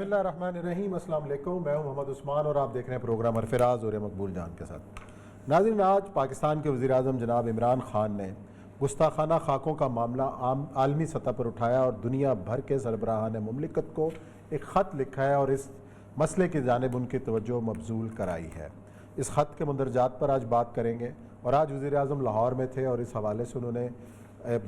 بسم اللہ الرحمن الرحیم، السلام علیکم، میں ہوں محمد عثمان اور آپ دیکھ رہے ہیں پروگرام ارفراز اور مقبول جان کے ساتھ۔ ناظرین، آج پاکستان کے وزیر اعظم جناب عمران خان نے گستاخانہ خاکوں کا معاملہ عالمی سطح پر اٹھایا اور دنیا بھر کے سربراہان مملکت کو ایک خط لکھا ہے اور اس مسئلے کی جانب ان کی توجہ مبذول کرائی ہے۔ اس خط کے مندرجات پر آج بات کریں گے، اور آج وزیر اعظم لاہور میں تھے اور اس حوالے سے انہوں نے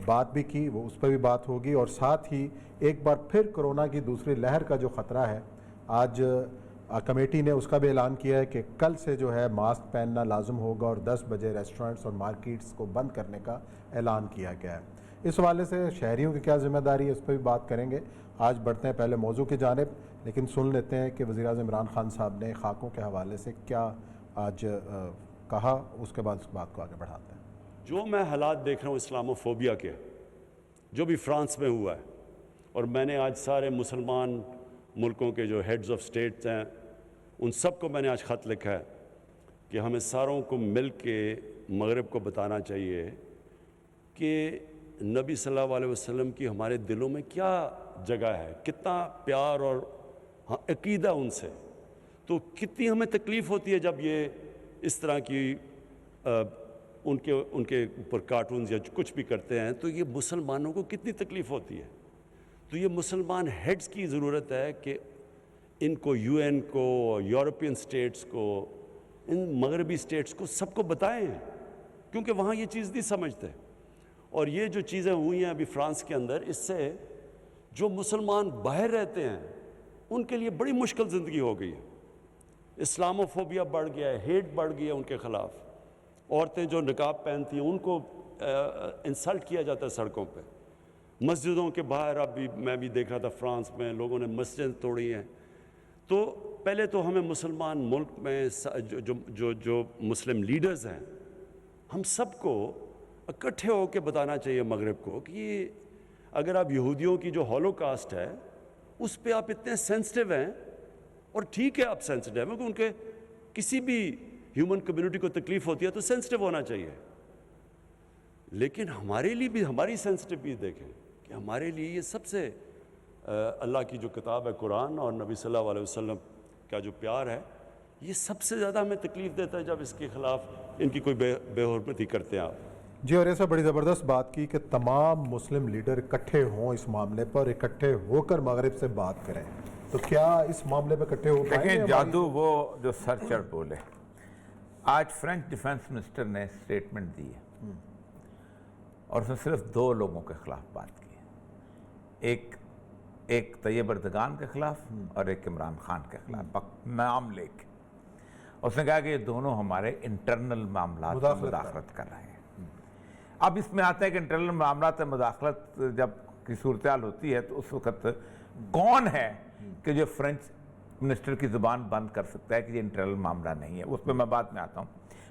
بات بھی کی، وہ اس پر بھی بات ہوگی، اور ساتھ ہی ایک بار پھر کرونا کی دوسری لہر کا جو خطرہ ہے، آج کمیٹی نے اس کا بھی اعلان کیا ہے کہ کل سے جو ہے ماسک پہننا لازم ہوگا اور 10 بجے ریسٹورنٹس اور مارکیٹس کو بند کرنے کا اعلان کیا گیا ہے۔ اس حوالے سے شہریوں کی کیا ذمہ داری ہے، اس پہ بھی بات کریں گے۔ آج بڑھتے ہیں پہلے موضوع کی جانب، لیکن سن لیتے ہیں کہ وزیر اعظم عمران خان صاحب نے خاکوں کے حوالے سے کیا آج کہا، اس کے بعد اس بات کو آگے بڑھاتے ہیں۔ جو میں حالات دیکھ رہا ہوں اسلاموفوبیا کے، جو بھی فرانس میں ہوا ہے، اور میں نے آج سارے مسلمان ملکوں کے جو ہیڈز آف سٹیٹس ہیں ان سب کو میں نے آج خط لکھا ہے کہ ہمیں ساروں کو مل کے مغرب کو بتانا چاہیے کہ نبی صلی اللہ علیہ وسلم کی ہمارے دلوں میں کیا جگہ ہے، کتنا پیار اور عقیدہ ان سے، تو کتنی ہمیں تکلیف ہوتی ہے جب یہ اس طرح کی ان کے اوپر کارٹونز یا کچھ بھی کرتے ہیں، تو یہ مسلمانوں کو کتنی تکلیف ہوتی ہے۔ تو یہ مسلمان ہیڈز کی ضرورت ہے کہ ان کو، یو این کو، یورپین سٹیٹس کو، ان مغربی سٹیٹس کو، سب کو بتائیں، کیونکہ وہاں یہ چیز نہیں سمجھتے۔ اور یہ جو چیزیں ہوئی ہیں ابھی فرانس کے اندر، اس سے جو مسلمان باہر رہتے ہیں ان کے لیے بڑی مشکل زندگی ہو گئی ہے۔ اسلاموفوبیا بڑھ گیا ہے، ہیٹ بڑھ گئی ہے ان کے خلاف۔ عورتیں جو نقاب پہنتی ہیں ان کو انسلٹ کیا جاتا ہے سڑکوں پہ، مسجدوں کے باہر۔ اب بھی میں بھی دیکھ رہا تھا فرانس میں لوگوں نے مسجد توڑی ہیں۔ تو پہلے تو ہمیں مسلمان ملک میں جو مسلم لیڈرز ہیں، ہم سب کو اکٹھے ہو کے بتانا چاہیے مغرب کو کہ اگر آپ یہودیوں کی جو ہولوکاسٹ ہے اس پہ آپ اتنے سینسٹیو ہیں، اور ٹھیک ہے آپ سینسٹیو ہیں، کیونکہ ان کے کسی بھی ہیومن کمیونٹی کو تکلیف ہوتی ہے تو سینسٹیو ہونا چاہیے، لیکن ہمارے لیے بھی ہماری سینسٹیوٹی دیکھیں کہ ہمارے لیے یہ سب سے اللہ کی جو کتاب ہے قرآن اور نبی صلی اللہ علیہ وسلم کا جو پیار ہے، یہ سب سے زیادہ ہمیں تکلیف دیتا ہے جب اس کے خلاف ان کی کوئی بے حرمتی کرتے ہیں آپ۔ جی، اور ایسا بڑی زبردست بات کی کہ تمام مسلم لیڈر اکٹھے ہوں اس معاملے پر، اکٹھے ہو کر مغرب سے بات کریں، تو کیا اس معاملے پہ اکٹھے ہو پائیں گے؟ لیکن جادو وہ جو سر چڑھ بولے۔ آج فرینچ ڈیفنس منسٹر نے سٹیٹمنٹ دی ہے اور اس نے صرف 2 لوگوں کے خلاف بات کی ہے، ایک طیب اردگان کے خلاف اور ایک عمران خان کے خلاف، نام لے کے اس نے کہا کہ یہ دونوں ہمارے انٹرنل معاملات میں مداخلت کر رہے ہیں۔ اب اس میں آتا ہے کہ انٹرنل معاملات میں مداخلت جب کی صورتحال ہوتی ہے تو اس وقت کون ہے کہ جو فرینچ منسٹر کی زبان بند کر سکتا ہے کہ یہ انٹرنل معاملہ نہیں ہے؟ اس پہ میں بعد میں آتا ہوں۔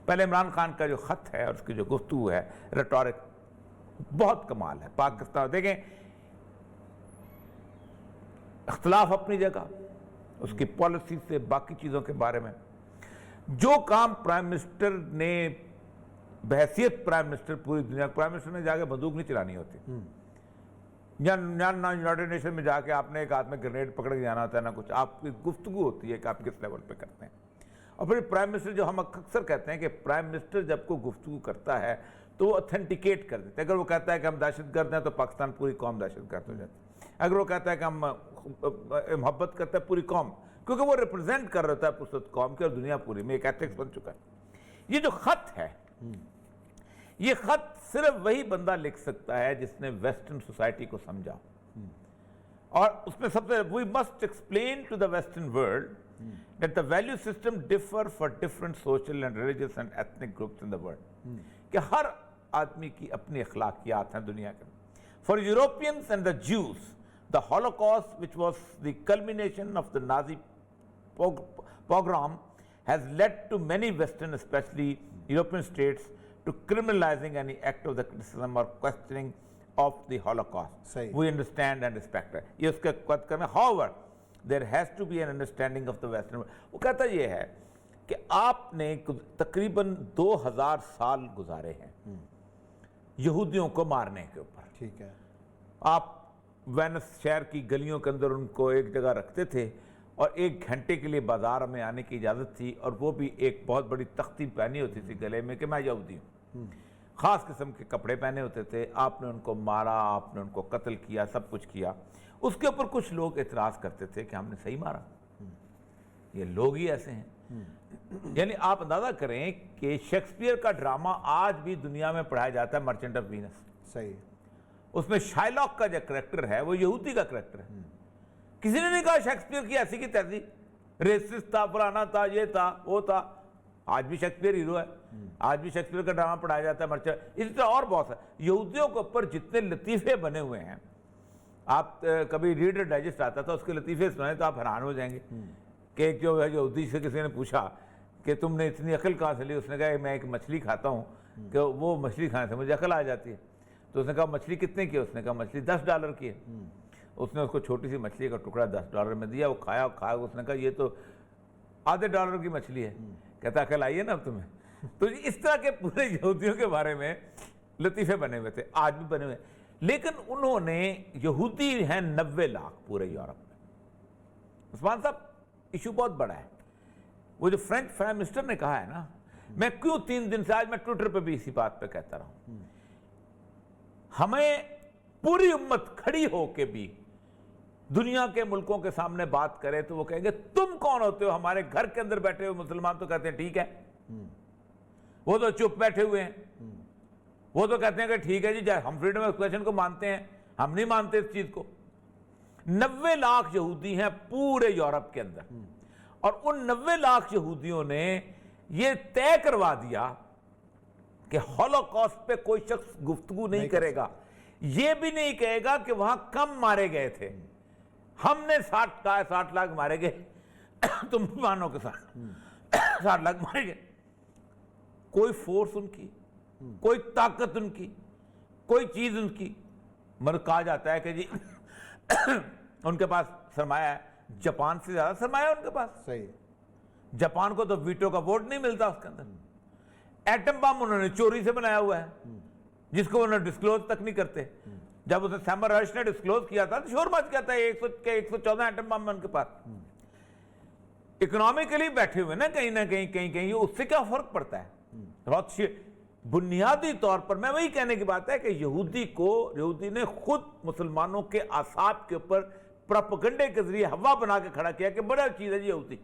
پہلے عمران خان کا جو خط ہے اور اس کی جو گفتگو ہے، ریٹورک بہت کمال ہے۔ پاکستان دیکھیں، اختلاف اپنی جگہ، اس کی پالیسی سے، باقی چیزوں کے بارے میں جو کام پرائم منسٹر نے بحیثیت پرائم منسٹر، پوری دنیا پرائم منسٹر نے جا کے بندوق نہیں چلانی ہوتی، یا یونائیٹڈ نیشن میں جا کے آپ نے ایک ہاتھ میں گرینیڈ پکڑ کے جانا ہوتا ہے، نہ کچھ۔ آپ کی گفتگو ہوتی ہے کہ آپ کس لیول پہ کرتے ہیں۔ اور پھر پرائم منسٹر، جو ہم اکثر کہتے ہیں کہ پرائم منسٹر جب کوئی گفتگو کرتا ہے تو وہ اتھینٹیکیٹ کر دیتے ہیں۔ اگر وہ کہتا ہے کہ ہم دہشت گرد ہیں تو پاکستان پوری قوم دہشت گرد ہو جاتی ہے۔ اگر وہ کہتا ہے کہ ہم محبت کرتے ہیں پوری قوم، کیونکہ وہ ریپرزینٹ کر رہتا ہے اس قوم کی اور دنیا پوری میں، ایک ایتھکس بن چکا ہے۔ یہ جو خط ہے، یہ خط صرف وہی بندہ لکھ سکتا ہے جس نے ویسٹرن سوسائٹی کو سمجھا، اور اس میں سب سے we must explain to the western world that the value system differ for different social and religious and ethnic groups in the world، کہ ہر آدمی کی اپنی اخلاقیات ہیں دنیا کے۔ For Europeans and the Jews, the Holocaust, which was the culmination of the Nazi pogrom, has led to many Western, especially European states, to criminalizing any act of the criticism or questioning of the Holocaust. We understand and respect it. یہ اس کے قد کرنا۔ However, there has to be an understanding of the Western world. وہ کہتا یہ ہے کہ آپ نے تقریباً 2000 سال گزارے ہیں یہودیوں کو مارنے کے اوپر۔ ٹھیک ہے، آپ وینس شہر کی گلیوں کے اندر ان کو ایک جگہ رکھتے تھے اور 1 گھنٹے کے لیے بازار میں آنے کی اجازت تھی، اور وہ بھی ایک بہت بڑی تختی پہنی ہوتی تھی گلے میں کہ میں یہودی ہوں. خاص قسم کے کپڑے پہنے ہوتے تھے. آپ نے ان کو مارا، آپ نے ان کو قتل کیا، سب کچھ کیا. اس کے اوپر کچھ لوگ اعتراض کرتے تھے کہ ہم نے صحیح مارا، یہ لوگ ہی ایسے ہیں. یعنی آپ اندازہ کریں کہ شیکسپیئر کا ڈرامہ آج بھی دنیا میں پڑھایا جاتا ہے، مرچنٹ آف وینس. صحیح. اس میں شائلاک کا جو کریکٹر ہے وہ یہودی کا کریکٹر ہے. کسی نے نہیں کہا شیکسپیئر کی ایسی کی تیسی، ریسسٹ تھا، فلانا تھا، یہ تھا، وہ تھا. آج بھی شیکسپیئر ہیرو ہے، آج بھی شیکسپیئر کا ڈرامہ پڑھایا جاتا ہے مرچنٹ. اسی طرح اور بہت سے یہودیوں کے اوپر جتنے لطیفے بنے ہوئے ہیں. آپ کبھی ریڈر ڈائجسٹ آتا تھا، اس کے لطیفے سنیں تو آپ حیران ہو جائیں گے کہ ایک جو ہے یہودی سے کسی نے پوچھا کہ تم نے اتنی عقل کہاں سے لی؟ اس نے کہا میں ایک مچھلی کھاتا ہوں کہ وہ مچھلی کھانے سے مجھے عقل آ جاتی ہے. تو اس نے کہا مچھلی کتنے کی ہے؟ اس نے کہا مچھلی $10 کی ہے. اس نے اس کو چھوٹی سی مچھلی کا ٹکڑا $10 میں دیا، وہ کھایا. اس نے کہا یہ تو آدھے $1 کی مچھلی ہے. کہتا عقل آئی ہے نا اب تمہیں. تو اس طرح کے پورے یہودیوں کے بارے میں لطیفے بنے ہوئے تھے، آج بھی بنے ہوئے. لیکن انہوں نے، یہودی ہیں 90 لاکھ پورے یورپ میں. عثمان صاحب ایشو بہت بڑا ہے. وہ جو فرینچ پرائم منسٹر نے کہا ہے نا، میں کیوں 3 دن سے، آج میں ٹویٹر پہ بھی اسی بات پہ کہتا رہا ہوں، ہمیں پوری امت کھڑی ہو کے بھی دنیا کے ملکوں کے سامنے بات کرے تو وہ کہیں گے تم کون ہوتے ہو؟ ہمارے گھر کے اندر بیٹھے ہوئے مسلمان تو کہتے ہیں ٹھیک ہے. وہ تو چپ بیٹھے ہوئے ہیں، وہ تو کہتے ہیں کہ ٹھیک ہے جی، ہم فریڈم آف ایکسپریشن کو مانتے ہیں، ہم نہیں مانتے اس چیز کو. 90 لاکھ یہودی ہیں پورے یورپ کے اندر، اور ان 90 لاکھ یہودیوں نے یہ طے کروا دیا کہ ہولوکاسٹ پہ کوئی شخص گفتگو نہیں کرے گا. یہ بھی نہیں کہے گا کہ وہاں کم مارے گئے تھے، ہم نے 60 لاکھ مارے گئے، تم مسلمانوں کے ساتھ 60 لاکھ مارے گئے. کوئی فورس ان کی، کوئی طاقت ان کی، کوئی چیز ان کی. کہا جاتا ہے کہ جی ان کے پاس سرمایہ ہے، جاپان سے زیادہ سرمایہ ہے ان کے پاس. صحیح. جاپان کو تو ویٹو کا ووٹ نہیں ملتا اس کے اندر. ایٹم بم انہوں نے چوری سے بنایا ہوا ہے، جس کو انہوں نے ڈسکلوز تک نہیں کرتے. جب اسے سیمر رش نے ڈسکلوز کیا تھا تو شور مچ گیا تھا. 114 ایٹم بم ان کے پاس. اکنامکلی بیٹھے ہوئے نا کہیں نہ کہیں، اس سے کیا فرق پڑتا ہے؟ بنیادی طور پر میں وہی کہنے کی بات ہے کہ یہودی نے خود مسلمانوں کے اعصاب کے اوپر پروپیگنڈے کے ذریعے ہوا بنا کے کھڑا کیا کہ بڑا چیز ہے جی یہودی،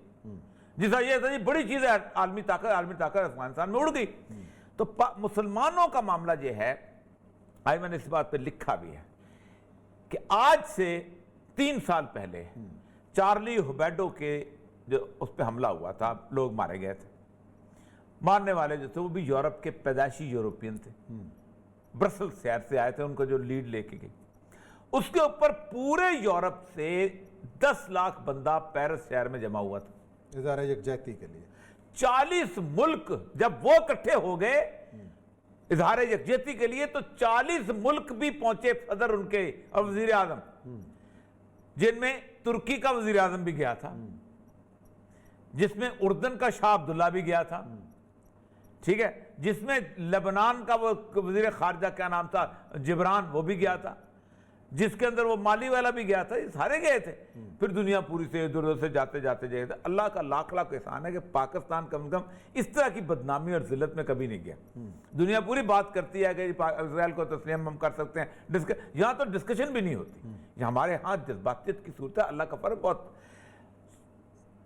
جیسا یہ تھا جی بڑی چیز ہے، عالمی طاقت افغانستان میں اڑ گئی. تو مسلمانوں کا معاملہ یہ ہے، آج میں نے اس بات پہ لکھا بھی ہے کہ آج سے 3 سال پہلے چارلی ہبیڈو کے جو اس پہ حملہ ہوا تھا، لوگ مارے گئے تھے. مارنے والے جو تھے وہ بھی یورپ کے پیدائشی یورپین تھے، برسل شہر سے آئے تھے، ان کو جو لیڈ لے کے گئی. اس کے اوپر پورے یورپ سے 10 لاکھ بندہ پیرس شہر میں جمع ہوا تھا اظہار یکجہتی کے لیے. 40 ملک جب وہ اکٹھے ہو گئے اظہار یکجہتی کے لیے، تو 40 ملک بھی پہنچے صدر ان کے اور وزیر اعظم، جن میں ترکی کا وزیر اعظم بھی گیا تھا، جس میں اردن کا شاہ عبداللہ بھی گیا تھا، ٹھیک ہے، جس میں لبنان کا وہ وزیر خارجہ کیا نام تھا، جبران، وہ بھی گیا تھا، جس کے اندر وہ مالی والا بھی گیا تھا. یہ سارے گئے تھے. پھر دنیا پوری سے ادھر ادھر سے جاتے جاتے اللہ کا لاکھ لاکھ احسان ہے کہ پاکستان کم از کم اس طرح کی بدنامی اور ذلت میں کبھی نہیں گیا. دنیا پوری بات کرتی ہے کہ اسرائیل کو تسلیم ہم کر سکتے ہیں، یہاں تو ڈسکشن بھی نہیں ہوتی. ہمارے ہاں جذباتیت کی صورت ہے، اللہ کا فرق بہت.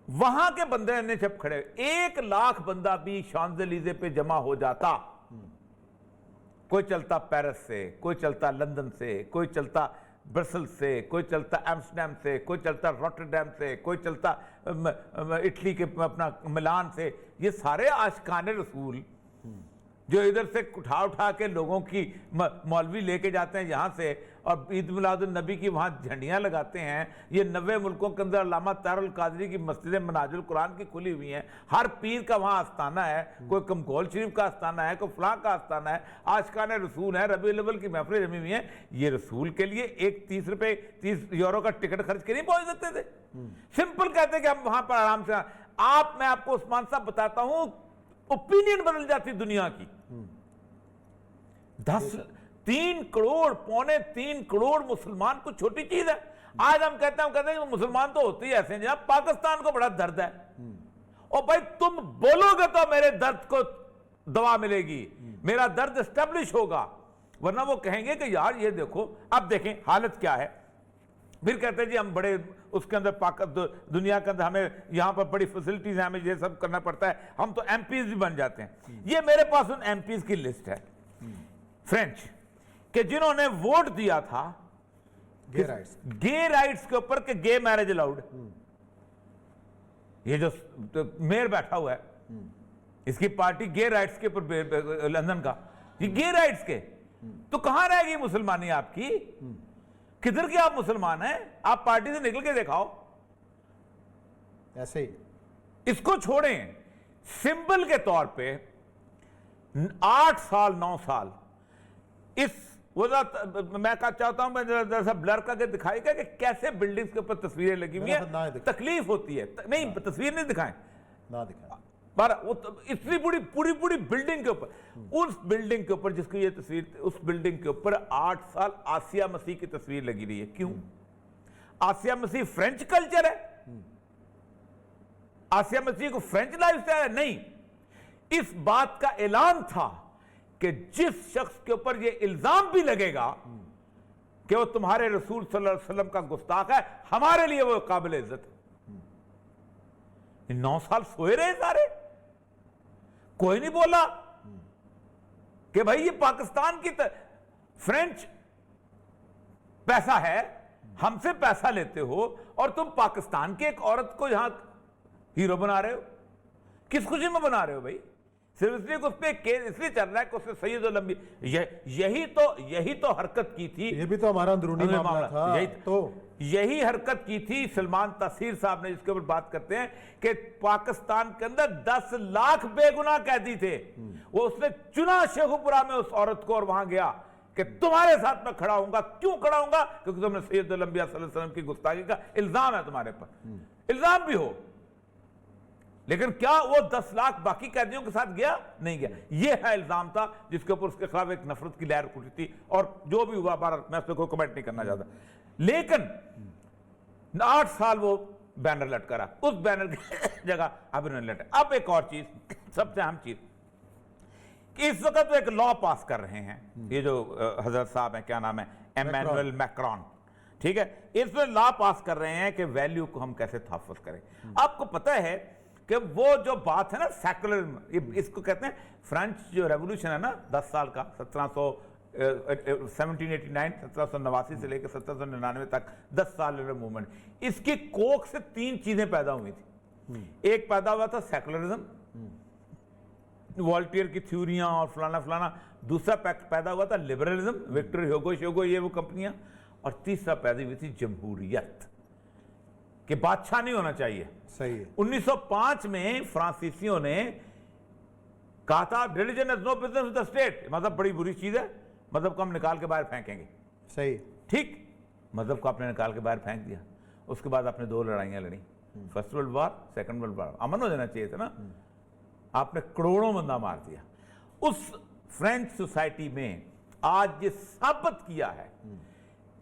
وہاں کے بندے نے جب کھڑے 1 لاکھ بندہ بھی شانزلیزے پہ جمع ہو جاتا، کوئی چلتا پیرس سے، کوئی چلتا لندن سے، کوئی چلتا برسل سے، کوئی چلتا ایمسٹرڈیم سے، کوئی چلتا روٹرڈیم سے، کوئی چلتا اٹلی کے اپنا ملان سے. یہ سارے عاشقان رسول جو ادھر سے اٹھا کے لوگوں کی مولوی لے کے جاتے ہیں یہاں سے، اور عید میلاد النبی کی وہاں جھنڈیاں لگاتے ہیں. یہ 90 ملکوں کے اندر علامہ طاہر القادری کی مسجد مناج القرآن کی کھلی ہوئی ہیں. ہر پیر کا وہاں آستانہ ہے، کوئی کمگول شریف کا آستانہ ہے، کوئی فلاں کا آستانہ ہے. عاشقان رسول ہے، ربیع الاول کی محفلیں جمی ہوئی ہیں. یہ رسول کے لیے ایک 30 یورو کا ٹکٹ خرچ کے نہیں پہنچ سکتے تھے. سمپل کہتے کہ ہم وہاں پر آرام سے. میں آپ کو عثمان صاحب بتاتا ہوں، اوپینین بدل جاتی دنیا کی. 3 کروڑ 3.25 کروڑ مسلمان کو چھوٹی چیز ہے. آج ہم کہتے ہیں کہ مسلمان تو ہوتے ہی ایسے ہیں جناب، پاکستان کو بڑا درد ہے، اور بھائی تم بولو گے تو میرے درد کو دوا ملے گی، میرا درد اسٹیبلش ہوگا، ورنہ وہ کہیں گے کہ یار یہ دیکھو اب دیکھیں حالت کیا ہے، پھر کہتے ہیں جی ہم بڑے اس کے اندر دنیا کے اندر ہمیں یہاں پر بڑی فیسلٹیز ہیں، ہمیں یہ سب کرنا پڑتا ہے، ہم تو ایم پیز بھی بن جاتے ہیں۔ یہ میرے پاس ان ایم پیز کی لسٹ ہے فرینچ کہ جنہوں نے ووٹ دیا تھا گے رائٹس کے اوپر کہ گے میرج الاؤڈ۔ یہ جو میئر بیٹھا ہوا ہے اس کی پارٹی گے رائٹس کے اوپر لندن کا، یہ گے رائٹس کے، تو کہاں رہے گی مسلمانی آپ کی؟ کدھر کے آپ مسلمان ہیں؟ آپ پارٹی سے نکل کے دکھاؤ ایسے ہی۔ اس کو چھوڑیں، سمبل کے طور پہ 8 سال 9 سال اس میں چاہتا ہوں میں ذرا سا بلر کر کے دکھائی گا کہ کیسے بلڈنگز کے اوپر تصویریں لگی ہوئی ہیں، تکلیف ہوتی ہے، نہیں تصویر نہیں دکھائیں، نہ دکھائیں، اتنی پوری بلڈنگ کے اوپر، اس بلڈنگ کے اوپر جس کی یہ تصویر، اس بلڈنگ کے اوپر 8 سال آسیہ مسیح کی تصویر لگی رہی ہے۔ کیوں؟ آسیہ مسیح فرینچ کلچر ہے؟ آسیہ مسیح کو فرینچ لائف سٹائل ہے؟ نہیں، اس بات کا اعلان تھا کہ جس شخص کے اوپر یہ الزام بھی لگے گا کہ وہ تمہارے رسول صلی اللہ علیہ وسلم کا گستاخ ہے، ہمارے لیے وہ قابل عزت ہے۔ 9 سال سوئے رہے سارے، کوئی نہیں بولا کہ بھائی یہ پاکستان کی فرینچ پیسہ ہے، ہم سے پیسہ لیتے ہو اور تم پاکستان کی ایک عورت کو یہاں ہیرو بنا رہے ہو، کس خوشی میں بنا رہے ہو بھائی؟ صرف اس لیے کہ اس پہ کیس اس لیے چل رہا ہے کہ اس نے سید الانبیاء، یہی تو حرکت کی تھی، یہ بھی تو ہمارا اندرونی معاملہ تھا، تو یہی حرکت کی تھی سلمان تاثیر صاحب نے، جس کے اوپر بات کرتے ہیں کہ پاکستان کے اندر 10 لاکھ بے گناہ قیدی تھے، وہ اس نے چنا شیخو پورہ میں اس عورت کو اور وہاں گیا کہ تمہارے ساتھ میں کھڑا ہوں گا۔ کیوں کھڑا ہوں گا؟ کیونکہ تم نے سید الانبیاء صلی اللہ علیہ وسلم کی گستاخی کا الزام ہے تمہارے پر، الزام بھی ہو، لیکن کیا وہ 10 لاکھ باقی قیدیوں کے ساتھ گیا؟ نہیں گیا۔ یہ ہے الزام تھا جس کے اوپر اس کے خلاف ایک نفرت کی لہر اٹھی تھی، اور جو بھی ہوا میں اس پہ کوئی کمنٹ نہیں کرنا چاہتا، لیکن 8 سال وہ بینر لٹکا رہا، اس بینر کی جگہ اب انہوں نے لٹکا۔ اب ایک اور چیز، سب سے اہم چیز کہ اس وقت وہ ایک لا پاس کر رہے ہیں، یہ جو حضرت صاحب ہیں، کیا نام ہے، ایمینوئل میکرون، ٹھیک ہے، اس میں لا پاس کر رہے ہیں کہ ویلیو کو ہم کیسے تحفظ کریں۔ آپ کو پتہ ہے کہ وہ جو بات ہے نا سیکولرزم، اس کو کہتے ہیں فرینچ جو ریولوشن ہے نا 10 سال کا، 1789 سے لے کے 1799 تک 10 سال موومنٹ، اس کی کوکھ سے 3 چیزیں پیدا ہوئی تھی۔ ایک پیدا ہوا تھا سیکولرزم، والٹیئر کی تھیوریاں اور فلانا فلانا، دوسرا پیدا ہوا تھا لبرلزم، وکٹر ہیوگو یہ وہ کمپنیاں، اور تیسرا پیدا ہوئی تھی جمہوریت، کہ بادشاہ نہیں ہونا چاہیے۔ صحیح ہے۔ 1905 میں فرانسیسیوں نے کہا تھا religion is no business with the state, مذہب بڑی بری چیز ہے، مذہب کو ہم نکال کے باہر پھینکیں گے۔ صحیح، ٹھیک، مذہب کو آپ نے نکال کے باہر پھینک دیا، اس کے بعد آپ نے 2 لڑائیاں لڑیں، first world war, second world war, امن ہو جانا چاہیے تھا نا، آپ نے کروڑوں بندہ مار دیا۔ اس فرینچ سوسائٹی میں آج یہ ثابت کیا ہے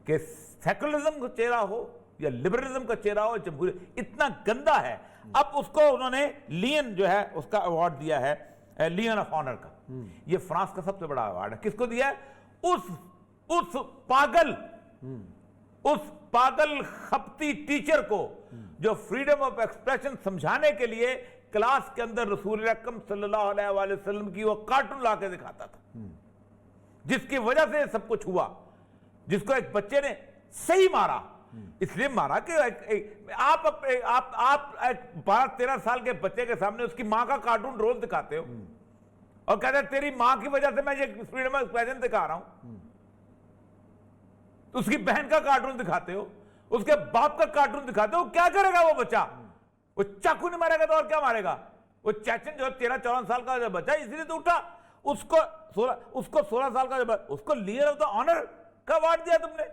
کہ سیکولرزم کا چہرہ ہو یا لبرلزم کا چہرہ ہو، جمہوریت اتنا گندا ہے۔ اب اس کو انہوں نے لین جو ہے اس کا ایوارڈ دیا ہے، لیون آف آنر کا، یہ فرانس کا سب سے بڑا ایوارڈ ہے۔ کس کو دیا ہے؟ اس پاگل خپتی ٹیچر کو جو فریڈم آف ایکسپریشن سمجھانے کے لیے کلاس کے اندر رسول اکرم صلی اللہ علیہ وآلہ وسلم کی وہ کارٹون لا کے دکھاتا تھا، جس کی وجہ سے سب کچھ ہوا، جس کو ایک بچے نے صحیح مارا، اس لیے مارا کہ آپ 12-13 سال کے بچے کے سامنے اس کی ماں کا کارٹون روز دکھاتے ہو اور کہتے ہیں تیری ماں کی وجہ سے میں یہ فریڈم آف ایکسپریشن دکھا رہا ہوں، اس کی بہن کا کارٹون دکھاتے ہو، اس کے باپ کا کارٹون دکھاتے ہو، کیا کرے گا وہ بچہ؟ وہ چاقو نہیں مارے گا تو اور کیا مارے گا؟ وہ چیچن جو 13-14 سال کا جو بچہ، اسی لیے تو اٹھا، اس کو 16 سال کا جو بچہ، اس کو لیڈر آف دا آنر کا ایوارڈ دیا تم نے،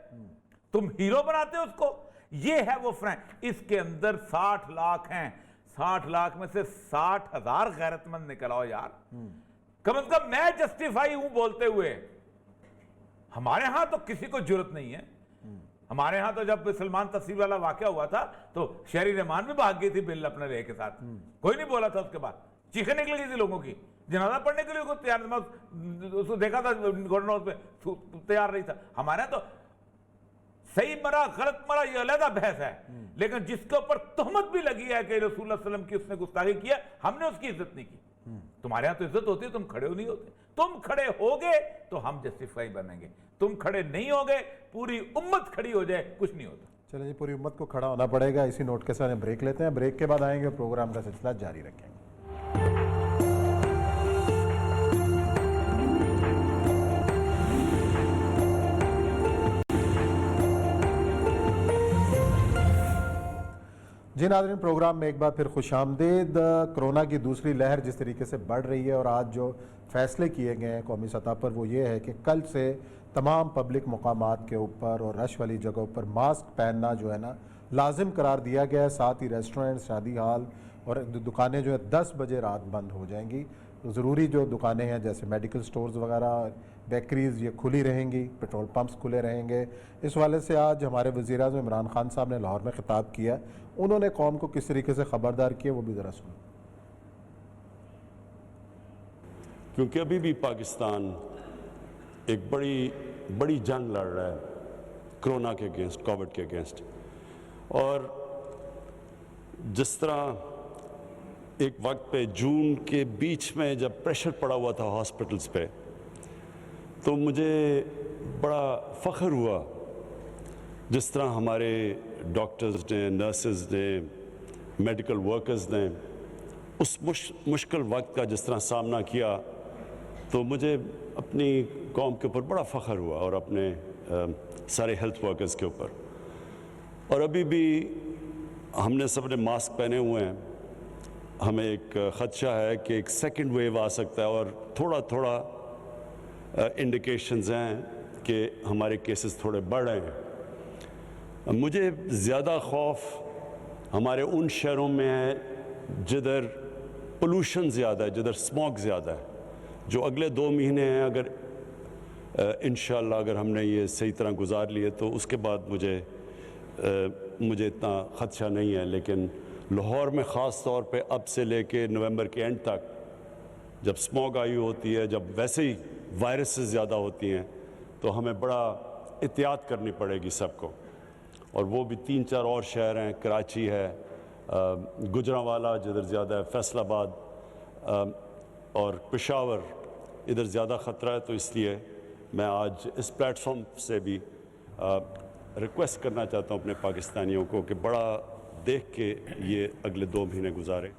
تم ہیرو بناتے ہو اس کو۔ یہ ہے وہ فرینچ، اس کے اندر 60 لاکھ ہیں، 60 لاکھ میں سے 60,000 غیرت مند نکل آؤ یار، کم از کم میں جسٹیفائی ہوں بولتے ہوئے۔ ہمارے ہاں تو کسی کو جرت نہیں ہے، ہمارے ہاں تو جب سلمان تصویر والا واقعہ ہوا تھا تو شہری رحمان بھی بھاگ گئی تھی بل اپنے لے کے ساتھ، کوئی نہیں بولا تھا اس کے بعد، چیخیں نکل گئی تھی لوگوں کی، جنازہ پڑھنے کے لیے کوئی تیار نہیں، میں اس کو دیکھا تھا گورنر ہاؤس میں تیار نہیں تھا۔ ہمارے یہاں تو صحیح مرا غلط مرا یہ علیحدہ بحث ہے، لیکن جس کے اوپر تہمت بھی لگی ہے کہ رسول اللہ صلی اللہ علیہ وسلم کی اس نے گستاخی کیا، ہم نے اس کی عزت نہیں کی۔ تمہارے یہاں تو عزت ہوتی ہے، تم کھڑے ہو نہیں ہوتے، تم کھڑے ہوگے تو ہم جسٹیفائی بنیں گے، تم کھڑے نہیں ہوگے پوری امت کھڑی ہو جائے کچھ نہیں ہوتا۔ چلیں جی، پوری امت کو کھڑا ہونا پڑے گا، اسی نوٹ کے ساتھ ہم بریک لیتے ہیں، بریک کے بعد آئیں گے، پروگرام کا سلسلہ جاری رکھیں گے۔ جی ناظرین، پروگرام میں ایک بار پھر خوش آمدید۔ کرونا کی دوسری لہر جس طریقے سے بڑھ رہی ہے اور آج جو فیصلے کیے گئے ہیں قومی سطح پر وہ یہ ہے کہ کل سے تمام پبلک مقامات کے اوپر اور رش والی جگہوں پر ماسک پہننا جو ہے نا لازم قرار دیا گیا ہے۔ ساتھ ہی ریسٹورنٹ، شادی ہال اور دکانیں جو ہے 10 بجے رات بند ہو جائیں گی۔ ضروری جو دکانیں ہیں جیسے میڈیکل سٹورز وغیرہ، بیکریز، یہ کھلی رہیں گی، پیٹرول پمپس کھلے رہیں گے۔ اس والے سے آج ہمارے وزیر اعظم عمران خان صاحب نے لاہور میں خطاب کیا، انہوں نے قوم کو کس طریقے سے خبردار کیا وہ بھی ذرا سنیں۔ کیونکہ ابھی بھی پاکستان ایک بڑی جنگ لڑ رہا ہے کرونا کے اگینسٹ، کووڈ کے اگینسٹ، اور جس طرح ایک وقت پہ جون کے بیچ میں جب پریشر پڑا ہوا تھا ہاسپٹلز پہ، تو مجھے بڑا فخر ہوا جس طرح ہمارے ڈاکٹرز نے، نرسز نے، میڈیکل ورکرز نے اس مشکل وقت کا جس طرح سامنا کیا، تو مجھے اپنی قوم کے اوپر بڑا فخر ہوا اور اپنے سارے ہیلتھ ورکرز کے اوپر۔ اور ابھی بھی ہم نے سب نے ماسک پہنے ہوئے ہیں، ہمیں ایک خدشہ ہے کہ ایک سیکنڈ ویو آ سکتا ہے اور تھوڑا انڈیکیشنز ہیں کہ ہمارے کیسز تھوڑے بڑھ رہے ہیں۔ مجھے زیادہ خوف ہمارے ان شہروں میں ہے جدھر پولوشن زیادہ ہے، جدھر اسموگ زیادہ ہے، جو اگلے 2 مہینے ہیں اگر انشاءاللہ اگر ہم نے یہ صحیح طرح گزار لیے تو اس کے بعد مجھے اتنا خدشہ نہیں ہے۔ لیکن لاہور میں خاص طور پہ اب سے لے کے نومبر کے اینڈ تک جب اسموگ آئی ہوتی ہے، جب ویسے ہی وائرسز زیادہ ہوتی ہیں، تو ہمیں بڑا احتیاط کرنی پڑے گی سب کو۔ اور وہ بھی 3-4 اور شہر ہیں، کراچی ہے، گجرانوالہ جدھر زیادہ ہے، فیصل آباد اور پشاور ادھر زیادہ خطرہ ہے۔ تو اس لیے میں آج اس پلیٹ فارم سے بھی ریکویسٹ کرنا چاہتا ہوں اپنے پاکستانیوں کو کہ بڑا دیکھ کے یہ اگلے 2 مہینے گزارے۔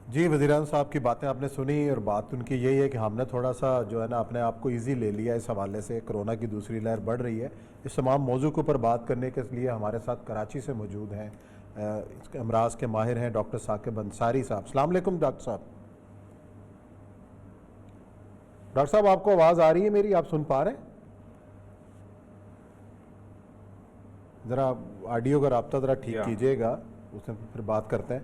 جی وزیر اعظم صاحب کی باتیں آپ نے سنی، اور بات ان کی یہی ہے کہ ہم نے تھوڑا سا جو ہے نا اپنے آپ کو ایزی لے لیا اس حوالے سے، کرونا کی دوسری لہر بڑھ رہی ہے۔ اس تمام موضوع کے اوپر بات کرنے کے لیے ہمارے ساتھ کراچی سے موجود ہیں امراض کے ماہر ہیں ڈاکٹر ثاقب انصاری صاحب۔ السلام علیکم ڈاکٹر صاحب۔ ڈاکٹر صاحب آپ کو آواز آ رہی ہے میری، آپ سن پا رہے ہیں؟ ذرا آڈیو کا رابطہ ذرا ٹھیک کیجیے گا، اس میں پھر بات کرتے ہیں۔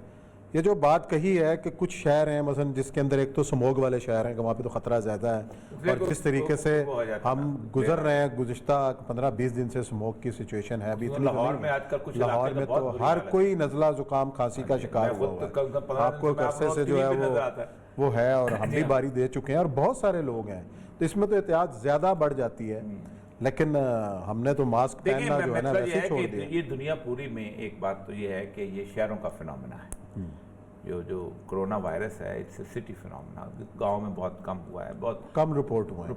یہ جو بات کہی ہے کہ کچھ شہر ہیں مثلا جس کے اندر ایک تو سموگ والے شہر ہیں کہ وہاں پہ تو خطرہ زیادہ ہے، اور جس طریقے سے ہم گزر رہے ہیں گزشتہ 15-20 دن سے سموگ کی سچویشن ہے ابھی اتنی لاہور میں آج کل کچھ لاہور میں تو ہر کوئی نزلہ زکام کھانسی کا شکار ہوا ہے، آپ کو ایک عرصے سے جو ہے وہ ہے، اور ہم بھی باری دے چکے ہیں اور بہت سارے لوگ ہیں، تو اس میں تو احتیاط زیادہ بڑھ جاتی ہے، لیکن ہم نے تو ماسک پہننا جو ہے نا ویسے چھوڑ دیا۔ یہ دنیا پوری میں ایک بات تو یہ ہے کہ یہ شہروں کا فنامنا ہے، جو کرونا وائرس ہے، اٹس اے سٹی فنامنا۔ گاؤں میں بہت کم ہوا ہے، بہت کم رپورٹ ہوا ہے،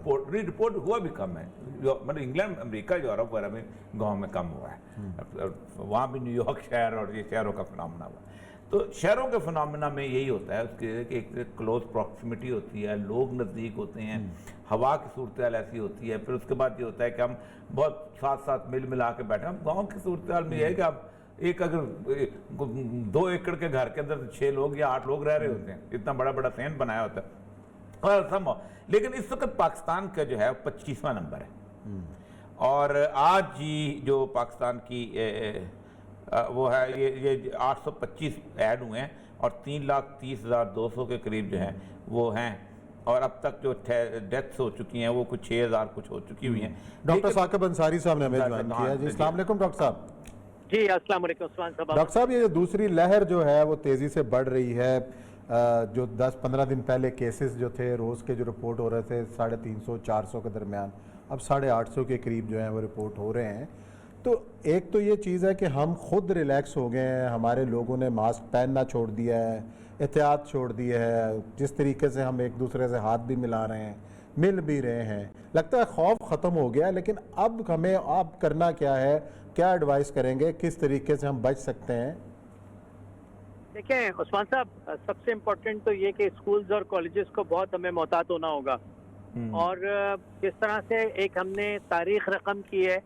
رپورٹ ہوا بھی کم ہے، مطلب انگلینڈ، امریکہ، یورپ وغیرہ میں گاؤں میں کم ہوا ہے، وہاں بھی نیو یارک شہر اور یہ شہروں کا فنامنا ہوا ہے۔ تو شہروں کے فنامنا میں یہی ہوتا ہے، اس کے ایک کلوز پروکسیمیٹی ہوتی ہے، لوگ نزدیک ہوتے ہیں، ہوا کی صورتحال ایسی ہوتی ہے، پھر اس کے بعد یہ ہوتا ہے کہ ہم بہت ساتھ مل ملا کے بیٹھے ہیں۔ گاؤں کی صورتحال میں یہ ہے کہ آپ ایک اگر 2 ایکڑ کے گھر کے اندر 6 لوگ یا 8 لوگ رہ رہے ہوتے ہیں، اتنا بڑا سین بنایا ہوتا ہے، اور لیکن اس وقت پاکستان کا جو ہے 25واں نمبر ہے، اور آج جو پاکستان کی وہ ہے یہ 825 ایڈ ہوئے ہیں، اور 3,30,200 کے قریب جو ہیں وہ ہیں اور اب تک جو ڈیتھس ہو چکی ہیں وہ کچھ 6000 کچھ ہو چکی ہوئی ہیں. ڈاکٹر ثاقب انصاری صاحب نے ہمیں جوائن کیا. جی السلام علیکم ڈاکٹر صاحب. جی السلام علیکم عثمان صاحب. ڈاکٹر صاحب یہ دوسری لہر جو ہے وہ تیزی سے بڑھ رہی ہے. جو 10-15 دن پہلے کیسز جو تھے روز کے جو رپورٹ ہو رہے تھے 350-400 کے درمیان، اب 850 کے قریب جو ہیں وہ رپورٹ ہو رہے ہیں. تو ایک تو یہ چیز ہے کہ ہم خود ریلیکس ہو گئے ہیں، ہمارے لوگوں نے ماسک پہننا چھوڑ دیا ہے، احتیاط چھوڑ دی ہے، جس طریقے سے ہم ایک دوسرے سے ہاتھ بھی ملا رہے ہیں، مل بھی رہے ہیں، لگتا ہے خوف ختم ہو گیا. لیکن اب ہمیں اب کرنا کیا ہے، کیا ایڈوائز کریں گے، کس طریقے سے ہم بچ سکتے ہیں؟ دیکھیں عثمان صاحب، سب سے امپورٹنٹ تو یہ کہ اسکولز اور کالجز کو بہت ہمیں محتاط ہونا ہوگا. اور جس طرح سے ایک ہم نے تاریخ رقم کی ہے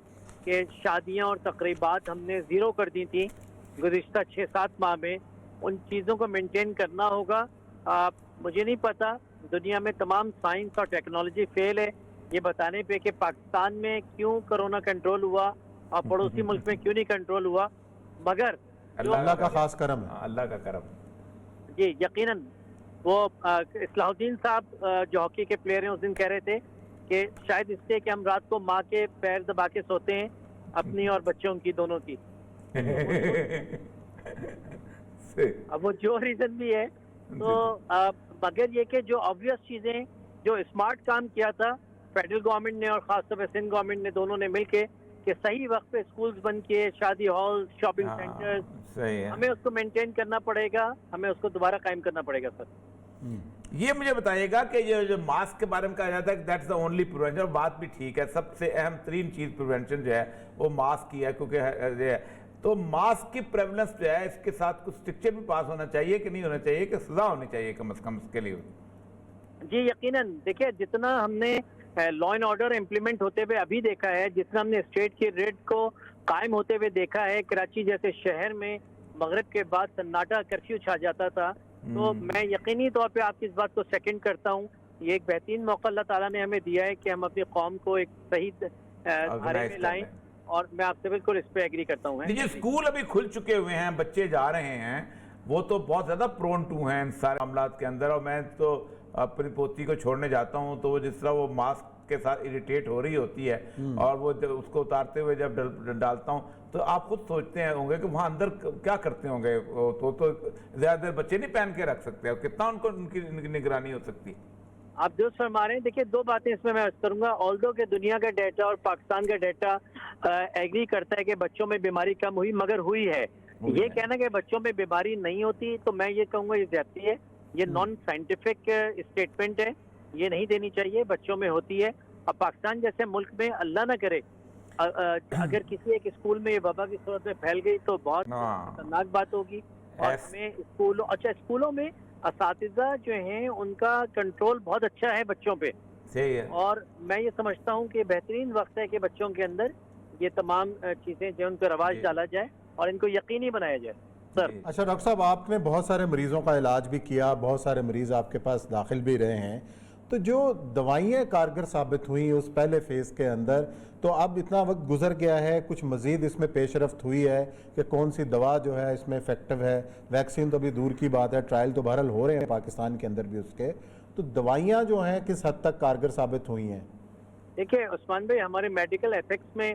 کہ شادیاں اور تقریبات ہم نے 0 کر دی تھیں گزشتہ 6-7 ماہ میں، ان چیزوں کو مینٹین کرنا ہوگا. مجھے نہیں پتا دنیا میں تمام سائنس اور ٹیکنالوجی فیل ہے یہ بتانے پہ کہ پاکستان میں کیوں کرونا کنٹرول ہوا اور پڑوسی ملک میں کیوں نہیں کنٹرول ہوا، مگر اللہ کا خاص کرم ہے. اللہ کا کرم. جی یقیناً. وہ اصلاح الدین صاحب جو ہاکی کے پلیئر ہیں اس دن کہہ رہے تھے کہ شاید اس سے کہ ہم رات کو ماں کے پیر دبا کے سوتے ہیں، اپنی اور بچوں کی دونوں کی. اب وہ جو ریزن بھی ہے تو مگر یہ کہ جو آبویس چیزیں جو اسمارٹ کام کیا تھا فیڈرل گورنمنٹ نے اور خاص طور پہ سندھ گورنمنٹ نے، دونوں نے مل کے کہ صحیح وقت پہ سکولز بند کیے، شادی ہال، شاپنگ سینٹرز، ہمیں اس کو مینٹین کرنا پڑے گا، ہمیں اس کو دوبارہ قائم کرنا پڑے گا. سر یہ مجھے بتائیے گا کہ یہ جو ماسک کے بارے میں کہا جاتا ہے کہ دیٹس دا اونلی پریونشن، بات بھی ٹھیک ہے، سب سے اہم ترین چیز پریونشن جو ہے وہ ماسک کی ہے، کیونکہ تو ماسک کی پریولنس جو ہے اس کے ساتھ کچھ اسٹرکچر بھی پاس ہونا چاہیے کہ نہیں ہونا چاہیے، کہ سزا ہونی چاہیے کم از کم اس کے لیے. جی یقیناً. دیکھیں جتنا ہم نے لا اینڈ آرڈر امپلیمنٹ ہوتے ہوئے ابھی دیکھا ہے، جتنا ہم نے اسٹیٹ کی ریڈ کو قائم ہوتے ہوئے دیکھا ہے، کراچی جیسے شہر میں مغرب کے بعد سناٹا کرفیو چھا جاتا تھا، تو میں یقینی طور پہ آپ کی اس بات کو سیکنڈ کرتا ہوں. یہ ایک بہترین موقع اللہ تعالیٰ نے ہمیں دیا ہے کہ ہم اپنی قوم کو ایک صحیح دھارے میں لائیں، اور میں آپ سے بالکل اس پہ ایگری کرتا ہوں. یہ اسکول ابھی کھل چکے ہوئے ہیں، بچے جا رہے ہیں، وہ تو بہت زیادہ پرون ٹو ہیں ان سارے معاملات کے اندر. اور میں تو اپنی پوتی کو چھوڑنے جاتا ہوں تو وہ جس طرح وہ ماسک کے ساتھ اریٹیٹ ہو رہی ہوتی ہے اور وہ اس کو اتارتے ہوئے جب ڈالتا ہوں تو آپ خود سوچتے ہیں ہوں گے کہ وہاں اندر کیا کرتے ہوں گے. تو زیادہ دیر بچے نہیں پہن کے رکھ سکتے، کتنا ان کو ان کی نگرانی ہو سکتی. آپ درست فرما رہے ہیں. دیکھیے 2 باتیں اس میں عرض کروں گا. آلدو کہ دنیا کا ڈیٹا اور پاکستان کا ڈیٹا ایگری کرتا ہے کہ بچوں میں بیماری کم ہوئی، مگر ہوئی ہے. یہ کہنا کہ بچوں میں بیماری نہیں ہوتی تو میں یہ کہوں گا یہ زیادتی ہے، یہ نان سائنٹیفک اسٹیٹمنٹ ہے، یہ نہیں دینی چاہیے. بچوں میں ہوتی ہے. اب پاکستان جیسے ملک میں اللہ نہ کرے اگر کسی ایک اسکول میں یہ وبا کی صورت میں پھیل گئی تو بہت خطرناک بات ہوگی. اور ہمیں اسکولوں میں اساتذہ جو ہیں ان کا کنٹرول بہت اچھا ہے بچوں پہ. اور میں یہ سمجھتا ہوں کہ بہترین وقت ہے کہ بچوں کے اندر یہ تمام چیزیں جو ان کو رواج ڈالا جائے اور ان کو یقینی بنایا جائے. سر اچھا ڈاکٹر صاحب، آپ نے بہت سارے مریضوں کا علاج بھی کیا، بہت سارے مریض آپ کے پاس داخل بھی رہے ہیں، تو جو دوائیاں کارگر ثابت ہوئیں اس پہلے فیز کے اندر، تو اب اتنا وقت گزر گیا ہے، کچھ مزید اس میں پیش رفت ہوئی ہے کہ کون سی دوا جو ہے اس میں افیکٹو ہے؟ ویکسین تو ابھی دور کی بات ہے، ٹرائل تو بہرحال ہو رہے ہیں پاکستان کے اندر بھی اس کے، تو دوائیاں جو ہیں کس حد تک کارگر ثابت ہوئی ہیں؟ دیکھیں عثمان بھائی، ہمارے میڈیکل ایتھکس میں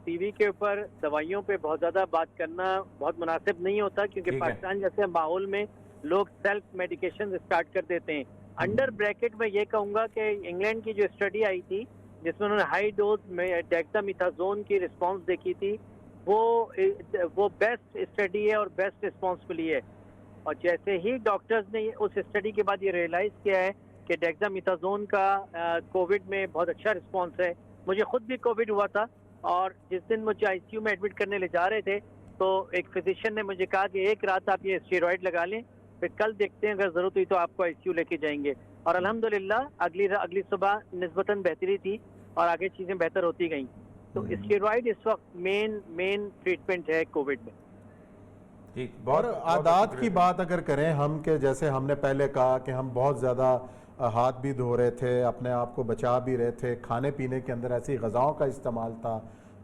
ٹی وی کے اوپر دوائیوں پہ بہت زیادہ بات کرنا بہت مناسب نہیں ہوتا، کیونکہ پاکستان جیسے ماحول میں لوگ سیلف میڈیکیشن اسٹارٹ کر دیتے ہیں. انڈر بریکٹ میں یہ کہوں گا کہ انگلینڈ کی جو اسٹڈی آئی تھی جس میں انہوں نے ہائی ڈوز میں ڈیکسامیتھازون کی رسپانس دیکھی تھی، وہ بیسٹ اسٹڈی ہے اور بیسٹ رسپانس ملی ہے. اور جیسے ہی ڈاکٹرز نے اس اسٹڈی کے بعد یہ ریئلائز کیا ہے کہ ڈیکسامیتھازون کا کووڈ میں بہت اچھا رسپانس ہے. مجھے خود بھی کووڈ ہوا تھا اور جس دن مجھے آئی سی یو میں ایڈمٹ کرنے لے جا رہے تھے تو ایک فزیشین نے مجھے کہا کہ ایک رات آپ یہ اسٹیرائڈ لگا لیں، پھر کل دیکھتے ہیں اگر ضرورت ہوئی تو آپ کو آئی سی یو لے کے جائیں گے. اور الحمدللہ اگلی صبح نسبتاً بہتری تھی اور آگے چیزیں بہتر ہوتی گئیں. تو اسٹیرائڈ اس وقت مین ٹریٹمنٹ ہے کووڈ میں. اور عادات کی بات اگر کریں ہم، کہ جیسے ہم نے پہلے کہا کہ ہم بہت زیادہ ہاتھ بھی دھو رہے تھے، اپنے آپ کو بچا بھی رہے تھے، کھانے پینے کے اندر ایسی غذاؤں کا استعمال تھا،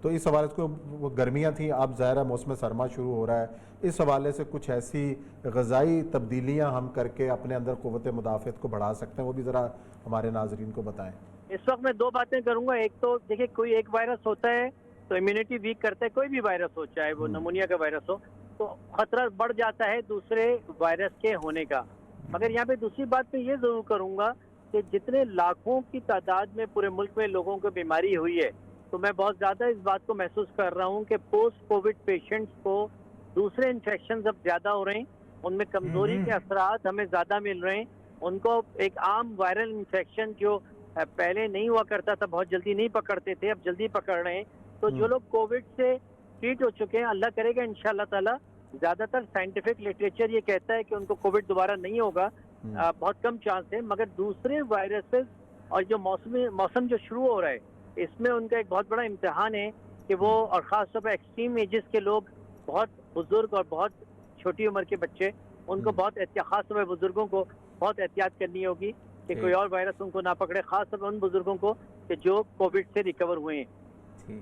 تو اس حوالے سے وہ گرمیاں تھیں، اب ظاہر ہے موسم سرما شروع ہو رہا ہے، اس حوالے سے کچھ ایسی غذائی تبدیلیاں ہم کر کے اپنے اندر قوت مدافعت کو بڑھا سکتے ہیں، وہ بھی ذرا ہمارے ناظرین کو بتائیں۔ اس وقت میں دو باتیں کروں گا۔ ایک تو دیکھیں، کوئی ایک وائرس ہوتا ہے تو امیونٹی ویک کرتا ہے، کوئی بھی وائرس ہو، چاہے وہ نمونیا کا وائرس ہو، تو خطرہ بڑھ جاتا ہے دوسرے وائرس کے ہونے کا۔ مگر یہاں پہ دوسری بات میں یہ ضرور کروں گا کہ جتنے لاکھوں کی تعداد میں پورے ملک میں لوگوں کو بیماری ہوئی ہے، تو میں بہت زیادہ اس بات کو محسوس کر رہا ہوں کہ پوسٹ کووڈ پیشنٹس کو دوسرے انفیکشنز اب زیادہ ہو رہے ہیں، ان میں کمزوری کے اثرات ہمیں زیادہ مل رہے ہیں، ان کو ایک عام وائرل انفیکشن جو پہلے نہیں ہوا کرتا تھا، بہت جلدی نہیں پکڑتے تھے، اب جلدی پکڑ رہے ہیں۔ تو جو لوگ کووڈ سے ٹریٹ ہو چکے ہیں، اللہ کرے گا انشاءاللہ تعالیٰ، زیادہ تر سائنٹیفک لٹریچر یہ کہتا ہے کہ ان کو کووڈ دوبارہ نہیں ہوگا، بہت کم چانس ہے، مگر دوسرے وائرسز اور جو موسم جو شروع ہو رہا ہے، اس میں ان کا ایک بہت بڑا امتحان ہے کہ وہ، اور خاص طور پر ایکسٹریم ایجز کے لوگ، بہت بزرگ اور بہت چھوٹی عمر کے بچے، ان کو بہت احتیاط، خاص طور پر بزرگوں کو بہت احتیاط کرنی ہوگی کہ کوئی اور وائرس ان کو نہ پکڑے، خاص طور پر ان بزرگوں کو کہ جو کووڈ سے ریکور ہوئے ہیں۔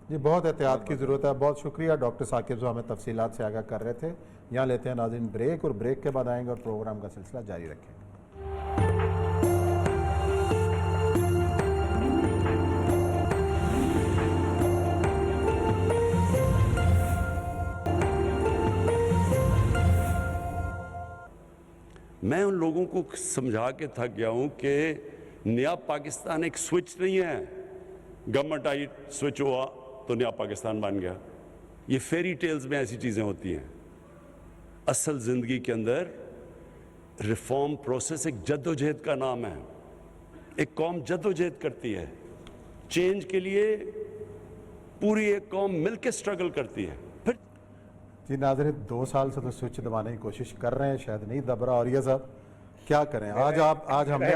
جی بہت احتیاط کی ضرورت ہے۔ بہت شکریہ ڈاکٹر ثاقب جو ہمیں تفصیلات سے آگاہ کر رہے تھے۔ یہاں لیتے ہیں ناظرین بریک، اور بریک کے بعد آئیں گے اور پروگرام کا سلسلہ جاری رکھیں گے۔ میں ان لوگوں کو سمجھا کے تھک گیا ہوں کہ نیا پاکستان ایک سوئچ نہیں ہے، گورنمنٹ آئی سوئچ ہوا تو نیا پاکستان بن گیا۔ یہ فیری ٹیلز میں ایسی چیزیں ہوتی ہیں۔ اصل زندگی کے اندر ریفارم پروسیس ایک جد و جہد کا نام ہے۔ ایک قوم جد و جہد کرتی ہے چینج کے لیے، پوری ایک قوم مل کے سٹرگل کرتی ہے۔ پھر جی ناظرین 2 سال سے تو سوئچ دبانے کی کوشش کر رہے ہیں، شاید نہیں دب رہا، اور یہ صاحب کیا کریں، آج ہم نے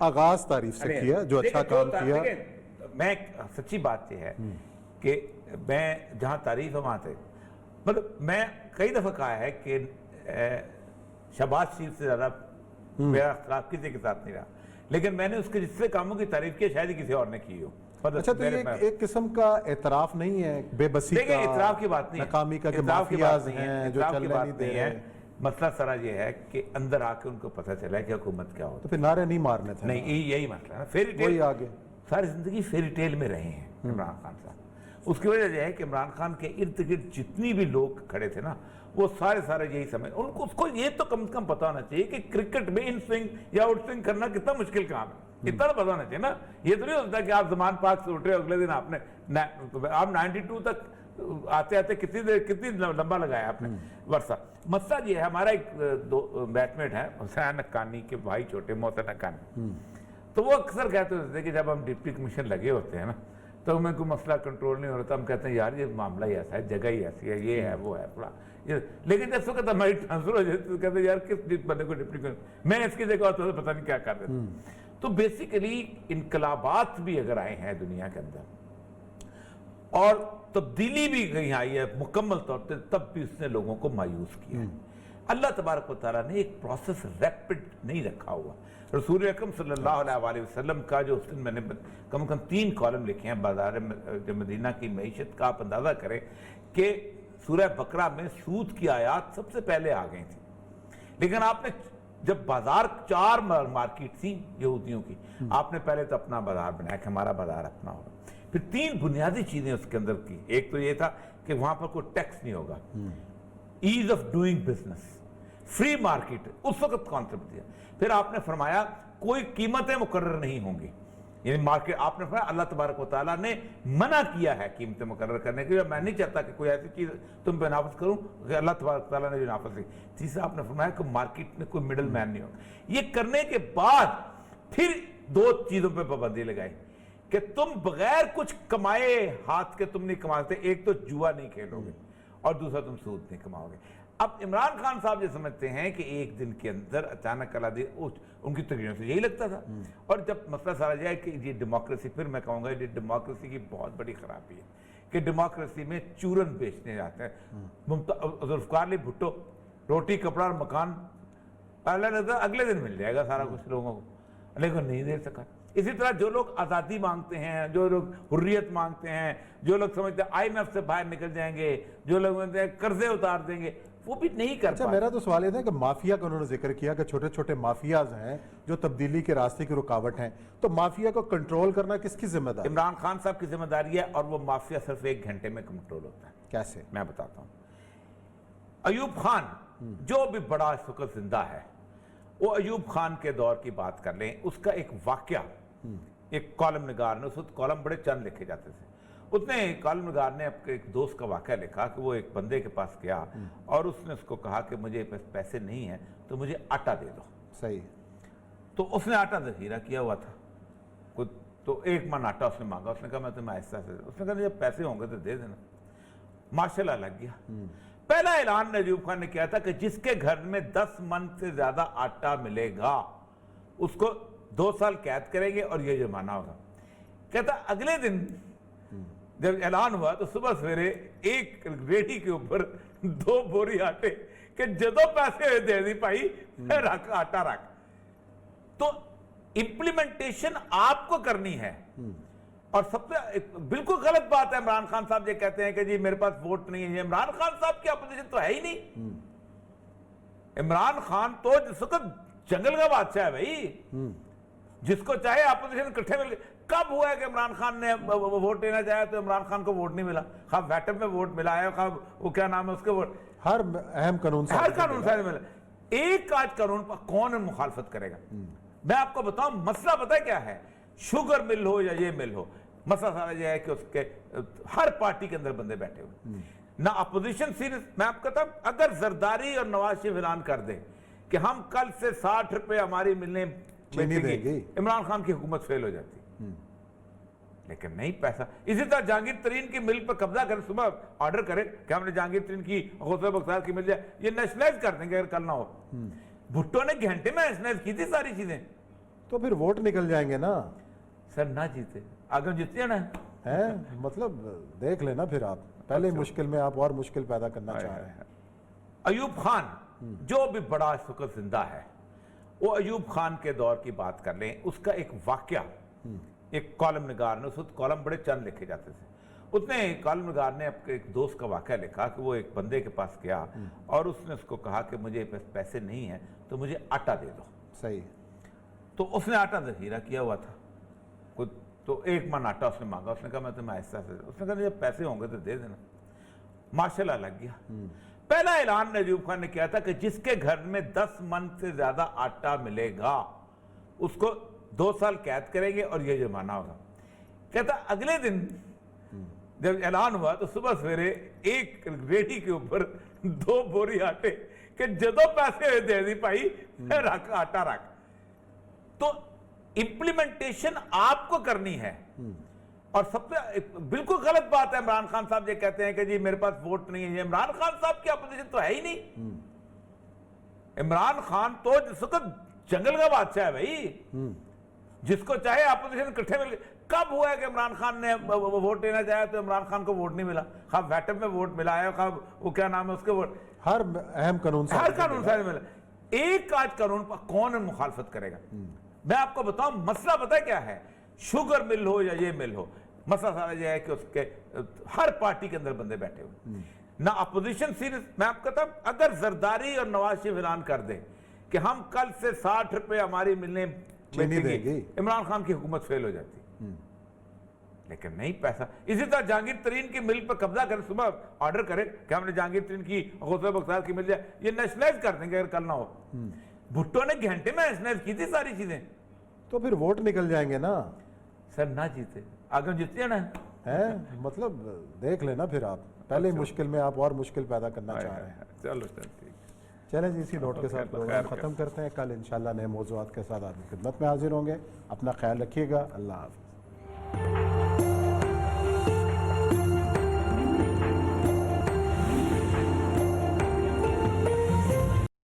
آغاز تعریف سے کیا، جو اچھا کام کیا۔ میں سچی بات یہ ہے کہ میں جہاں تعریف ہے وہاں سے، مطلب میں کئی دفعہ کہا ہے کہ شہباز شریف سے زیادہ میرا اختلاف کسی کے ساتھ نہیں رہا، لیکن میں نے اس کے جس سے کاموں کی تعریف کی شاید ہی کسی اور نے کی ہو۔ اچھا تو یہ ایک قسم کا اعتراف نہیں ہے بے بسی کا، اعتراف کی بات نہیں ہے، ناکامی کا، کہ مافیاز ہیں جو چلنے نہیں دے رہے۔ مسئلہ سارا یہ ہے کہ اندر آ کے ان کو پتہ چلا ہے کہ حکومت کیا ہوتا تو پھر نعرے نہیں مارنے تھے، نہیں، یہی مسئلہ ہے نا۔ فیری ٹیل، وہی آگے ساری زندگی فیری ٹیل میں رہے ہیں عمران خان صاحب۔ اس کی وجہ یہ ہے کہ عمران خان کے ارد گرد جتنی بھی لوگ کھڑے تھے نا، وہ سارے یہی سمجھ، ان کو اس کو یہ تو کم از کم پتہ ہونا چاہیے کہ کرکٹ میں ان سوئنگ یا آؤٹ سوئنگ کرنا کتنا مشکل کام ہے، اتنا تو پتہ ہونا چاہیے نا۔ یہ تو نہیں ہوتا کہ آپ زمان پاک سے اٹھے اگلے دن آپ 92 تک آتے کتنی لمبا لگایا آپ نے ورثہ۔ مسئلہ یہ ہے، ہمارا ایک بیٹ میٹ ہے حسین حقانی کے بھائی چھوٹے محسن حقانی، تو وہ اکثر کہتے ہوتے تھے کہ جب ہم ڈپٹی کمیشن لگے ہوتے ہیں نا، تو ہمیں کوئی مسئلہ کنٹرول نہیں ہوتا، ہم کہتے ہیں یار یہ معاملہ ہی ایسا ہے، جگہ ہی ایسی ہے، یہ ہے وہ ہے پڑا۔ لیکن جب وقت ہماری ٹرانسفر ہو جاتی تو کہتے ہیں یار کس بندے کو ڈپٹی کمیشن، میں اس کی جگہ ہوتا تو پتہ نہیں کیا کر رہے تھے۔ تو بیسیکلی انقلابات بھی اگر آئے ہیں دنیا کے اندر اور تبدیلی بھی کہیں آئی ہے مکمل طور پہ، تب بھی اس نے لوگوں کو مایوس کیا ہے۔ اللہ تبارک و تعالیٰ نے ایک پروسیس ریپڈ نہیں رکھا ہوا۔ رسول اکرم صلی اللہ علیہ وسلم کا جو اس دن میں نے کم از کم 3 کالم لکھے ہیں بازار مدینہ کی معیشت کا، آپ اندازہ کریں کہ سورہ بقرہ میں سود کی آیات سب سے پہلے آ گئی تھی، لیکن آپ نے جب بازار 4 مارکیٹ تھی یہودیوں کی، آپ نے پہلے تو اپنا بازار بنایا کہ ہمارا بازار اپنا ہوگا، پھر 3 بنیادی چیزیں اس کے اندر کی۔ ایک تو یہ تھا کہ وہاں پر کوئی ٹیکس نہیں ہوگا، ease of doing business, free market, اس وقت کانسیپٹ دیا۔ پھر آپ نے فرمایا کوئی قیمتیں مقرر نہیں ہوں گی، یعنی مارکیٹ، آپ نے فرمایا اللہ تبارک و تعالیٰ نے منع کیا ہے قیمتیں مقرر کرنے کے لیے، میں نہیں چاہتا کہ کوئی ایسی چیز تم پہ نافذ کروں کہ اللہ تبارک و تعالیٰ نے جو نافذ کی۔ تیسرا آپ نے فرمایا کہ مارکیٹ میں کوئی مڈل مین نہیں ہوگا۔ یہ کرنے کے بعد پھر 2 چیزوں پہ پابندی لگائی کہ تم بغیر کچھ کمائے ہاتھ کے تم نہیں کما سکتے، ایک تو جوا نہیں کھیلو گے اور دوسرا تم سود نہیں کماؤ گے۔ اب عمران خان صاحب یہ سمجھتے ہیں کہ ایک دن کے اندر اچانک اللہ دے، ان کی تقریروں سے یہی لگتا تھا، اور جب مسئلہ سارا جائے کہ یہ ڈیموکریسی، پھر میں کہوں گا یہ ڈیموکریسی کی بہت بڑی خرابی ہے کہ ڈیموکریسی میں چورن بیچنے جاتے ہیں۔ ذوالفقار علی بھٹو، روٹی کپڑا اور مکان اگلے دن مل جائے گا سارا کچھ لوگوں کو، لیکن نہیں دے سکا. اسی طرح جو لوگ آزادی مانگتے ہیں, جو لوگ حریت مانگتے ہیں, جو لوگ سمجھتے ہیں IMF سے باہر نکل جائیں گے, جو لوگ سمجھتے ہیں قرضے اتار دیں گے, وہ بھی نہیں کر اچھا پائے. میرا تو سوال یہ تھا کہ مافیا کا انہوں نے ذکر کیا کہ چھوٹے چھوٹے مافیاز ہیں جو تبدیلی کے راستے کی رکاوٹ ہیں, تو مافیا کو کنٹرول کرنا کس کی ذمہ داری؟ عمران خان صاحب کی ذمہ داری ہے, اور وہ مافیا صرف 1 گھنٹے میں کنٹرول ہوتا ہے. کیسے؟ میں بتاتا ہوں. ایوب خان جو بھی بڑا اس وقت زندہ ہے, وہ ایوب خان کے دور کی بات کر لیں. اس کا ایک واقعہ ایک کالم نگار نے, اس وقت کالم بڑے چند لکھے جاتے تھے, اس نے کالم نگار نے اپنے ایک دوست کا واقعہ لکھا کہ وہ ایک بندے کے پاس گیا اور اس نے اس کو کہا کہ مجھے پیسے نہیں ہیں تو مجھے آٹا دے دو. صحیح. تو اس نے آٹا ذخیرہ کیا ہوا تھا, تو 1 من آٹا اس نے مانگا. اس نے کہا میں تمہیں آہستہ سے, اس نے کہا جب پیسے ہوں گے تو دے دینا. ماشاءاللہ لگ گیا. پہلا اعلان ایوب خان نے کیا تھا کہ جس کے گھر میں 10 من سے زیادہ آٹا ملے گا اس کو 2 سال قید کریں گے اور یہ جرمانہ ہوگا. کہتا اگلے دن جب اعلان ہوا تو صبح سویرے ایک ریڈی کے اوپر 2 بوری آٹے کہ جدو پیسے دے دی پائی رکھ آٹا رکھ. تو امپلیمنٹیشن آپ کو کرنی ہے. اور سب سے بالکل غلط بات ہے, عمران خان صاحب یہ کہتے ہیں کہ جی میرے پاس ووٹ نہیں ہے. عمران خان صاحب کی اپوزیشن تو ہے ہی نہیں. عمران خان تو جس وقت جنگل کا بادشاہ ہے بھائی, جس کو چاہے اپوزیشن کٹھے مل گئے. کب ہوا ہے کہ عمران خان نے ووٹ لینا چاہا تو عمران خان کو ووٹ نہیں ملا؟ خواہ ویٹم میں ووٹ ملا ہے, خواہ وہ کیا نام ہے اس کے ووٹ, ہر اہم قانون سے ہر قانون سے ملا. ایک آج قانون پر کون مخالفت کرے گا؟ میں آپ کو بتاؤں مسئلہ پتہ ہے کیا ہے؟ شوگر مل ہو یا یہ مل ہو, مسئلہ سارا یہ ہے کہ اس کے ہر پارٹی کے اندر بندے بیٹھے ہوئے, نہ اپوزیشن سیریس. میں آپ کو کہتا ہوں اگر زرداری اور نواز شریف اعلان کر دیں کہ ہم کل سے 60 روپے ہماری ملنے دے گی, عمران خان کی حکومت فیل ہو جاتی. لیکن نہیں پیسہ. اسی طرح جہانگیر ترین کی مل پر قبضہ کرے, صبح آرڈر کرے کہ ہم نے جہانگیر ترین کی غوثہ بختیار کی مل جائے, یہ نیشنلائز کر دیں گے اگر کل نہ ہو. بھٹو نے گھنٹے میں نیشنلائز کی تھی ساری چیزیں. تو پھر ووٹ نکل جائیں گے نا سر, نہ جیتے آگے جیتے نا ہے. مطلب دیکھ لینا پھر آپ پہلے مشکل میں آپ اور مشکل پیدا کرنا چاہ رہے ہیں. ایوب خان جو بھی بڑا اس وقت زندہ ہے, وہ ایوب خان کے دور کی بات کر لیں. اس کا ایک واقعہ ایک کالم نگار نے, اس وقت کالم بڑے چند لکھے جاتے تھے, اس نے کالم نگار نے اپنے ایک دوست کا واقعہ لکھا کہ وہ ایک بندے کے پاس گیا اور اس نے اس کو کہا کہ مجھے پیسے نہیں ہیں تو مجھے آٹا دے دو. صحیح. تو اس نے آٹا ذخیرہ کیا ہوا تھا, تو 1 من آٹا اس نے مانگا. اس نے کہا میں تمہیں آہستہ سے, اس نے کہا جب پیسے ہوں گے تو دے دینا. ماشاءاللہ لگ گیا. پہلا اعلان ایوب خان نے کیا تھا کہ جس کے گھر میں 10 من سے زیادہ آٹا ملے گا اس کو 2 سال قید کریں گے اور یہ جرمانہ ہوگا. کہتا اگلے دن جب اعلان ہوا تو صبح سویرے ایک ریڈی کے اوپر 2 بوری آٹے کہ جدو پیسے دے دی پائی رکھ آٹا رکھ. تو امپلیمنٹیشن آپ کو کرنی ہے. اور سب سے بالکل غلط بات ہے, عمران خان صاحب یہ کہتے ہیں کہ جی میرے پاس ووٹ نہیں ہے. عمران خان صاحب کی اپوزیشن تو ہے ہی نہیں. عمران خان تو جس وقت جنگل کا بادشاہ ہے بھائی, جس کو چاہے اپوزیشن کٹھے مل گئے. کب ہوا ہے کہ عمران خان نے ووٹ لینا چاہا تو عمران خان کو ووٹ نہیں ملا؟ خواہ ویٹم میں ووٹ ملا ہے, خواہ وہ کیا نام ہے اس کے ووٹ, ہر اہم قانون سے ہر قانون سے ملا. ایک آج قانون پر کون مخالفت کرے گا؟ میں آپ کو بتاؤں مسئلہ پتہ ہے کیا ہے؟ شوگر مل ہو یا یہ مل ہو, مسئلہ سارا یہ ہے کہ اس کے ہر پارٹی کے اندر بندے بیٹھے ہوئے, نہ اپوزیشن سیریس. میں آپ کو کہتا ہوں اگر زرداری اور نواز شریف اعلان کر دیں کہ ہم کل سے 60 روپے ہماری ملنے دے گی, عمران خان کی حکومت فیل ہو جاتی. لیکن نہیں پیسہ. اسی طرح جہانگیر ترین کی مل پر قبضہ کرے, صبح آرڈر کرے کہ ہم نے جہانگیر ترین کی غوثہ بختیار کی مل جائے, یہ نیشنلائز کر دیں گے اگر کل نہ ہو. بھٹو نے گھنٹے میں نیشنلائز کی تھی ساری چیزیں. تو پھر ووٹ نکل جائیں گے نا سر, نہ جیتے آگے جیتے نا ہے. مطلب دیکھ لینا پھر آپ پہلے مشکل میں آپ اور مشکل پیدا کرنا چاہ رہے ہیں. چلو ٹھیک. چلیں جی, اسی نوٹ کے ساتھ پروگرام ختم کرتے ہیں. کل انشاءاللہ نئے موضوعات کے ساتھ آپ کی خدمت میں حاضر ہوں گے. اپنا خیال رکھیے گا. اللہ حافظ.